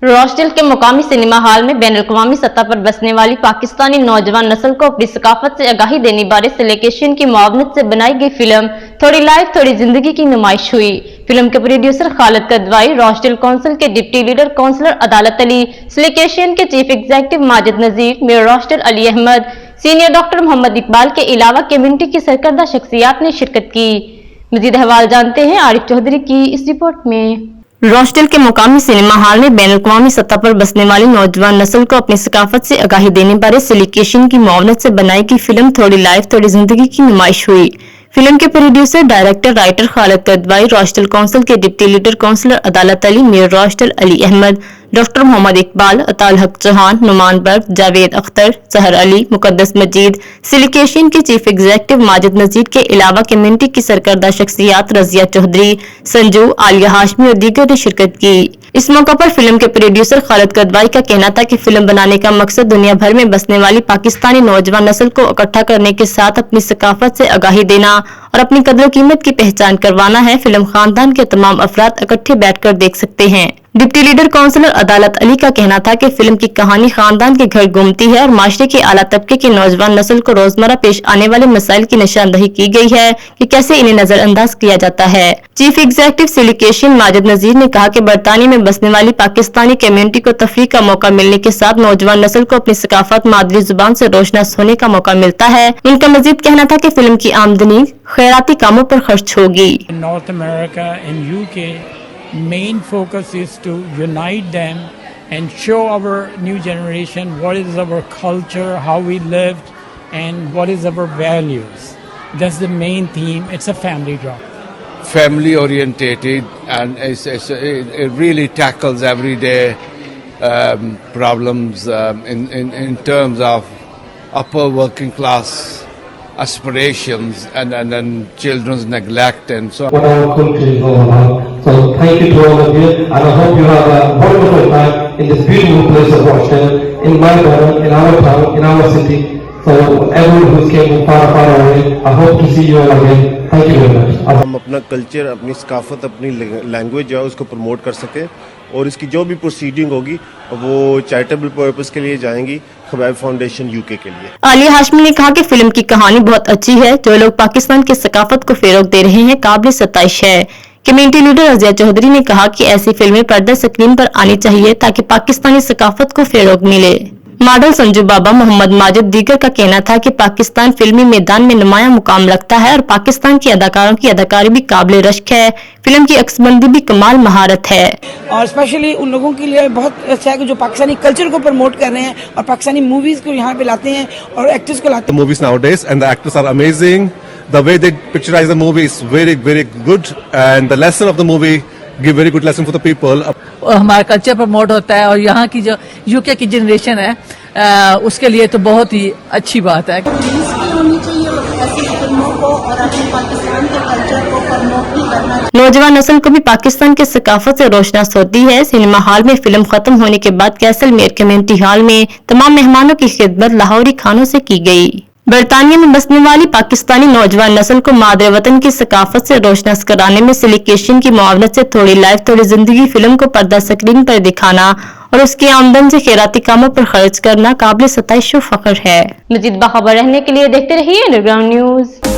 रोस्टल के मुकामी cinema hall में बैनुल-अक़वामी सतह पर बसने वाली पाकिस्तानी नौजवान नस्ल को अपनी सकाफत से आगाही देने बारे सिलिकेशन की मुआवनत से बनाई गई फिल्म थोड़ी लाइफ थोड़ी जिंदगी की नुमाइश हुई। फिल्म के producer Khalid Kidwai, Rochdale council के deputy leader councillor Adalat Ali, सिलिकेशन के chief executive Majid Nazir, mayor Rochdale Ali Ahmad, senior doctor Mohammad Iqbal के अलावा कम्युनिटी की सरकर्दा शख्सियात ने शिरकत की। मजीद अहवाल जानते हैं आरिफ चौधरी की इस रिपोर्ट में। रोस्टल के मुकामी सिनेमा हॉल में बैनुल-अक़वामी सतह पर बसने वाली नौजवान नस्ल को अपनी सकाफत से आगाही देने बारे सिलिकेशन की मुआवनत से बनाई गई फिल्म थोड़ी लाइफ थोड़ी जिंदगी की नुमाइश हुई। फिल्म के producer, director, writer Khalid Kidwai, Rochdale council के deputy leader councillor Adalat Ali, mayor Rochdale Ali Ahmad, doctor Mohammad Iqbal, Ataul Haq Chauhan, Numan बर्ग, जावेद अख्तर, सहर अली, मुकद्दस मजीद, सिलिकेशन के चीफ एग्जीक्यूटिव माजिद नजीर के अलावा कम्युनिटी की सरकर्दा शख्सियात रजिया चौधरी, संजू, आलिया हाशमी और दीगर ने शिरकत की। इस मौका पर फिल्म के प्रोड्यूसर खालिद कदवाई का कहना था कि फिल्म बनाने का मकसद दुनिया भर में बसने वाली पाकिस्तानी नौजवान नस्ल को इकट्ठा करने के साथ अपनी सकाफत से आगाही देना और अपनी कदर कीमत की पहचान करवाना है। फिल्म खानदान के तमाम अफराद इकट्ठे बैठकर देख सकते हैं। Deputy leader councillor Adalat Ali का कहना था कि फिल्म की कहानी खानदान के घर घूमती है और माशरे के आला तबके की नौजवान नस्ल को रोजमर्रा पेश आने वाले मसाइल की निशानदही की गई है कि कैसे इन्हें नजरअंदाज किया जाता है। चीफ एग्जीक्यूटिव सिलिकेशन माजिद नजीर ने कहा कि बरतानिया में बसने वाली पाकिस्तानी कम्युनिटी को तफरीह का मौका मिलने के साथ नौजवान नस्ल को अपनी सकाफत मादरी जुबान से रोशनास होने का मौका मिलता है। उनका मजीद कहना था कि फिल्म की आमदनी खैराती कामों पर खर्च होगी। North America and UK main focus is to unite them and show our new generation what is our culture, how we lived, and what is our values. That's the main theme. It's a family drama. Family orientated, and it really tackles everyday problems in terms of upper working class aspirations and children's neglect and so on. What our country is all about. So thank you to all of you, and I hope you have a wonderful time in this beautiful place of Rochelle, in my town, in our town, in our city. So everyone who came from far away, I hope to see you all again. Thank you very much. हम अपना culture, अपनी सकाफत, अपनी language जो है उसको promote कर सके और इसकी जो भी प्रोसीडिंग होगी वो चैरिटेबल पर्पस के लिए जाएंगी, खबैब फाउंडेशन यूके के लिए। आलिया हाशमी ने कहा कि फिल्म की कहानी बहुत अच्छी है। जो लोग पाकिस्तान की सकाफत को फरोग दे रहे हैं काबिल सताइश है। कम्युनिटी लीडर रजिया चौधरी ने कहा कि ऐसी फिल्में पर्दा स्क्रीन पर आनी चाहिए ताकि पाकिस्तानी सकाफत को फरोग मिले। मॉडल संजू बाबा, मोहम्मद माजिद दीगर का कहना था कि पाकिस्तान फिल्मी मैदान में नुमाया मुकाम रखता है और पाकिस्तान की अदाकारों की अदाकारी भी काबिल रश्क है। फिल्म की अक्सबंदी भी कमाल महारत है और स्पेशली उन लोगों के लिए बहुत अच्छा है कि जो पाकिस्तानी कल्चर को प्रमोट कर रहे हैं और पाकिस्तानी मूवीज को यहाँ पे लाते हैं और एक्टर्स को लाते हैं। Movies nowadays and the actors are amazing. The way they picturize the movie is very good, and the lesson of the movie give very good lesson for the people. हमारा culture promote होता है और यहाँ की जो UK की generation है उसके लिए तो बहुत ही अच्छी बात है। नौजवान नस्ल को भी पाकिस्तान की सकाफत से रोशनास होती है। सिनेमा हॉल में फिल्म खत्म होने के बाद कैसलमेयर कम्युनिटी हॉल में तमाम मेहमानों की खिदमत लाहौरी खानों से की गई। बरतानिया में बसने वाली पाकिस्तानी नौजवान नस्ल को मादरे वतन की सकाफत से रोशनास कराने में सिलिकेशन की मुआवनत से थोड़ी लाइफ थोड़ी जिंदगी फिल्म को पर्दा स्क्रीन पर दिखाना और उसकी आमदन से खैराती कामों पर खर्च करना काबिल सताइश व फख्र है। मजीद बाखबर रहने के लिए देखते रहिए अंडरग्राउंड न्यूज।